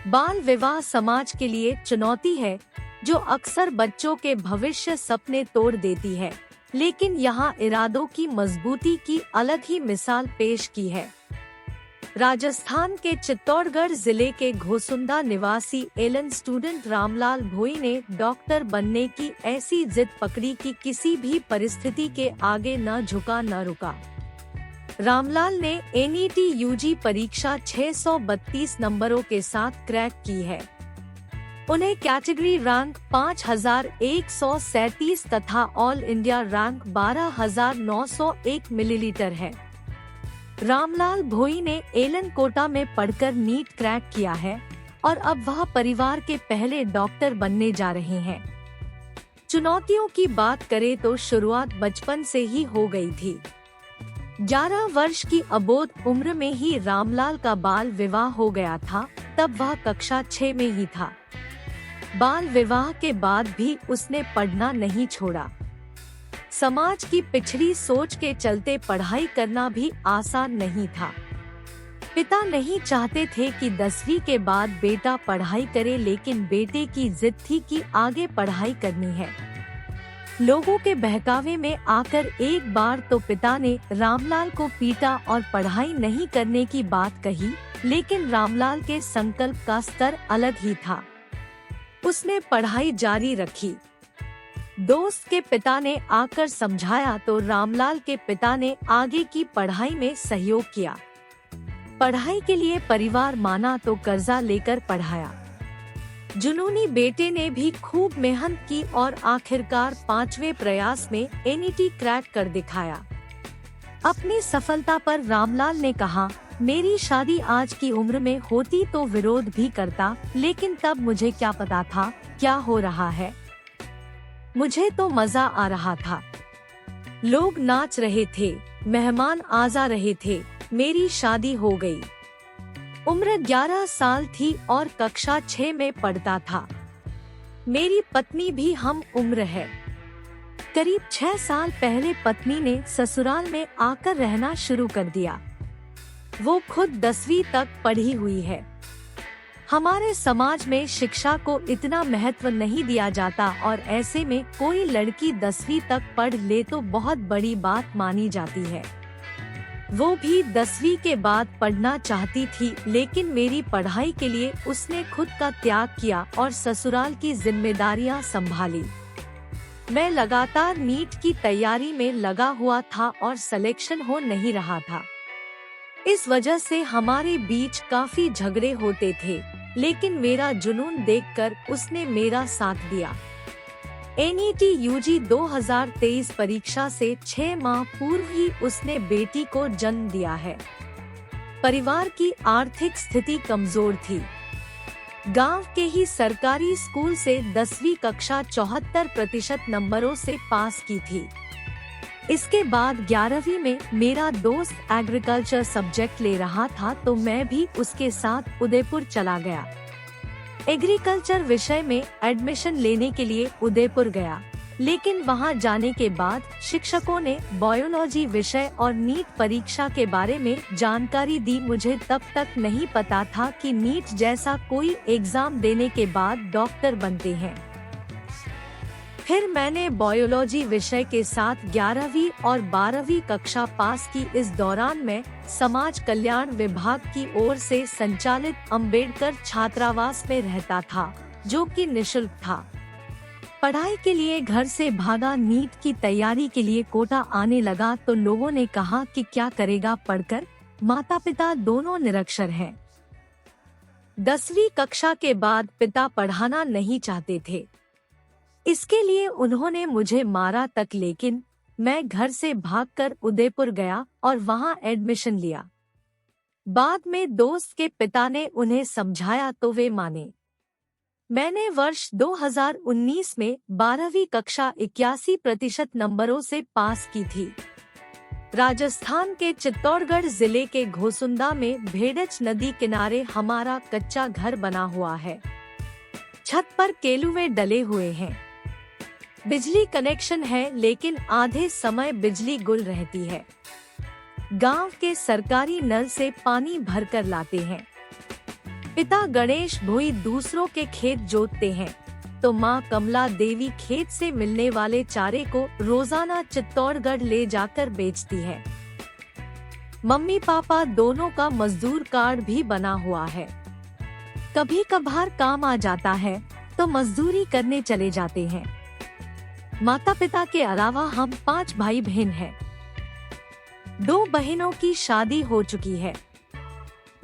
बाल विवाह समाज के लिए चुनौती है जो अक्सर बच्चों के भविष्य सपने तोड़ देती है, लेकिन यहाँ इरादों की मजबूती की अलग ही मिसाल पेश की है। राजस्थान के चित्तौड़गढ़ जिले के घोसुंदा निवासी एलन स्टूडेंट रामलाल भोई ने डॉक्टर बनने की ऐसी जिद पकड़ी कि किसी भी परिस्थिति के आगे न झुका न रुका। रामलाल ने NET UG परीक्षा 632 नंबरों के साथ क्रैक की है। उन्हें कैटेगरी रैंक 5137 तथा ऑल इंडिया रैंक 12901 मिलीलीटर है। रामलाल भोई ने एलन कोटा में पढ़कर नीट क्रैक किया है और अब वह परिवार के पहले डॉक्टर बनने जा रहे हैं। चुनौतियों की बात करें तो शुरुआत बचपन से ही हो गई थी। 11 वर्ष की अबोध उम्र में ही रामलाल का बाल विवाह हो गया था, तब वह कक्षा 6 में ही था। बाल विवाह के बाद भी उसने पढ़ना नहीं छोड़ा। समाज की पिछड़ी सोच के चलते पढ़ाई करना भी आसान नहीं था। पिता नहीं चाहते थे कि 10वीं के बाद बेटा पढ़ाई करे, लेकिन बेटे की जिद थी कि आगे पढ़ाई करनी है। लोगों के बहकावे में आकर एक बार तो पिता ने रामलाल को पीटा और पढ़ाई नहीं करने की बात कही, लेकिन रामलाल के संकल्प का स्तर अलग ही था। उसने पढ़ाई जारी रखी। दोस्त के पिता ने आकर समझाया तो रामलाल के पिता ने आगे की पढ़ाई में सहयोग किया। पढ़ाई के लिए परिवार माना तो कर्जा लेकर पढ़ाया। जुनूनी बेटे ने भी खूब मेहनत की और आखिरकार 5वें प्रयास में NET क्रैक कर दिखाया। अपनी सफलता पर रामलाल ने कहा, मेरी शादी आज की उम्र में होती तो विरोध भी करता, लेकिन तब मुझे क्या पता था क्या हो रहा है। मुझे तो मजा आ रहा था। लोग नाच रहे थे, मेहमान आ जा रहे थे, मेरी शादी हो गई। उम्र 11 साल थी और कक्षा 6 में पढ़ता था। मेरी पत्नी भी हम उम्र है। करीब 6 साल पहले पत्नी ने ससुराल में आकर रहना शुरू कर दिया। वो खुद 10वीं तक पढ़ी हुई है। हमारे समाज में शिक्षा को इतना महत्व नहीं दिया जाता और ऐसे में कोई लड़की 10वीं तक पढ़ ले तो बहुत बड़ी बात मानी जाती है। वो भी 10वीं के बाद पढ़ना चाहती थी, लेकिन मेरी पढ़ाई के लिए उसने खुद का त्याग किया और ससुराल की जिम्मेदारियां संभाली। मैं लगातार नीट की तैयारी में लगा हुआ था और सिलेक्शन हो नहीं रहा था। इस वजह से हमारे बीच काफी झगड़े होते थे, लेकिन मेरा जुनून देखकर उसने मेरा साथ दिया। NET UG 2023 परीक्षा से 6 माह पूर्व ही उसने बेटी को जन्म दिया है। परिवार की आर्थिक स्थिति कमजोर थी। गांव के ही सरकारी स्कूल से 10वीं कक्षा 74% नंबरों से पास की थी। इसके बाद 11वीं में मेरा दोस्त एग्रीकल्चर सब्जेक्ट ले रहा था तो मैं भी उसके साथ उदयपुर चला गया। एग्रीकल्चर विषय में एडमिशन लेने के लिए उदयपुर गया, लेकिन वहां जाने के बाद शिक्षकों ने बायोलॉजी विषय और नीट परीक्षा के बारे में जानकारी दी। मुझे तब तक नहीं पता था कि नीट जैसा कोई एग्जाम देने के बाद डॉक्टर बनते हैं। फिर मैंने बायोलॉजी विषय के साथ 11वीं और 12वीं कक्षा पास की। इस दौरान मैं समाज कल्याण विभाग की ओर से संचालित अंबेडकर छात्रावास में रहता था, जो कि निःशुल्क था। पढ़ाई के लिए घर से भागा। नीट की तैयारी के लिए कोटा आने लगा तो लोगों ने कहा कि क्या करेगा पढ़कर, माता पिता दोनों निरक्षर हैं। 10वीं कक्षा के बाद पिता पढ़ाना नहीं चाहते थे। इसके लिए उन्होंने मुझे मारा तक, लेकिन मैं घर से भागकर उदयपुर गया और वहां एडमिशन लिया। बाद में दोस्त के पिता ने उन्हें समझाया तो वे माने। मैंने वर्ष 2019 में 12वीं कक्षा 81% नंबरों से पास की थी। राजस्थान के चित्तौड़गढ़ जिले के घोसुंदा में भेड़च नदी किनारे हमारा कच्चा घर बना हुआ है। छत पर केलुए डले हुए हैं। बिजली कनेक्शन है, लेकिन आधे समय बिजली गुल रहती है। गांव के सरकारी नल से पानी भरकर लाते हैं। पिता गणेश भोई दूसरों के खेत जोतते हैं, तो माँ कमला देवी खेत से मिलने वाले चारे को रोजाना चित्तौड़गढ़ ले जाकर बेचती है। मम्मी पापा दोनों का मजदूर कार्ड भी बना हुआ है। कभी कभार काम आ जाता है तो मजदूरी करने चले जाते हैं। माता पिता के अलावा हम 5 भाई बहन हैं। 2 बहनों की शादी हो चुकी है।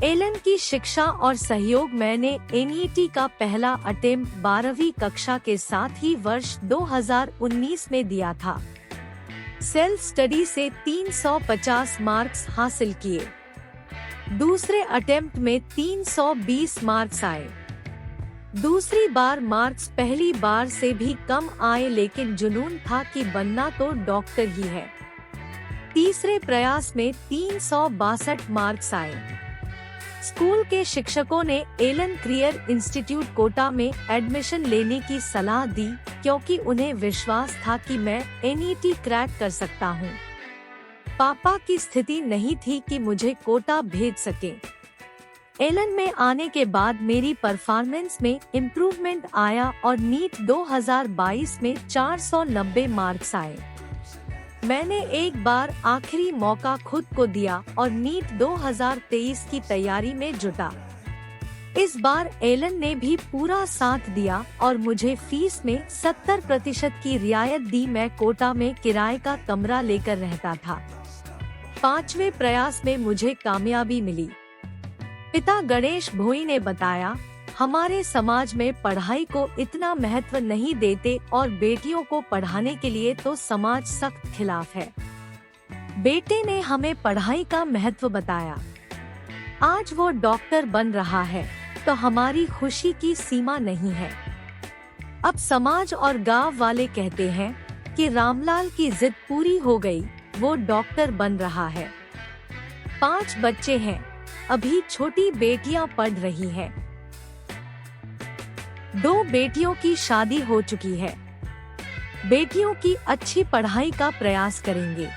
एलन की शिक्षा और सहयोग मैंने एनईटी का पहला अटेम्प्ट 12वीं कक्षा के साथ ही वर्ष 2019 में दिया था। सेल्फ स्टडी से 350 मार्क्स हासिल किए। दूसरे अटेम्प्ट में 320 मार्क्स आए। दूसरी बार मार्क्स पहली बार से भी कम आए, लेकिन जुनून था कि बनना तो डॉक्टर ही है। तीसरे प्रयास में 362 मार्क्स आए। स्कूल के शिक्षकों ने एलन करियर इंस्टीट्यूट कोटा में एडमिशन लेने की सलाह दी, क्योंकि उन्हें विश्वास था कि मैं एनईटी क्रैक कर सकता हूँ। पापा की स्थिति नहीं थी कि मुझे कोटा भेज सके। एलन में आने के बाद मेरी परफॉर्मेंस में इम्प्रूवमेंट आया और नीट 2022 में 490 मार्क्स आए। मैंने एक बार आखिरी मौका खुद को दिया और नीट 2023 की तैयारी में जुटा। इस बार एलन ने भी पूरा साथ दिया और मुझे फीस में 70% की रियायत दी। मैं कोटा में किराए का कमरा लेकर रहता था। 5वें प्रयास में मुझे कामयाबी मिली। पिता गणेश भोई ने बताया, हमारे समाज में पढ़ाई को इतना महत्व नहीं देते और बेटियों को पढ़ाने के लिए तो समाज सख्त खिलाफ है। बेटे ने हमें पढ़ाई का महत्व बताया। आज वो डॉक्टर बन रहा है तो हमारी खुशी की सीमा नहीं है। अब समाज और गांव वाले कहते हैं कि रामलाल की जिद पूरी हो गई, वो डॉक्टर बन रहा है। 5 बच्चे हैं, अभी छोटी बेटियां पढ़ रही हैं। 2 बेटियों की शादी हो चुकी है। बेटियों की अच्छी पढ़ाई का प्रयास करेंगे।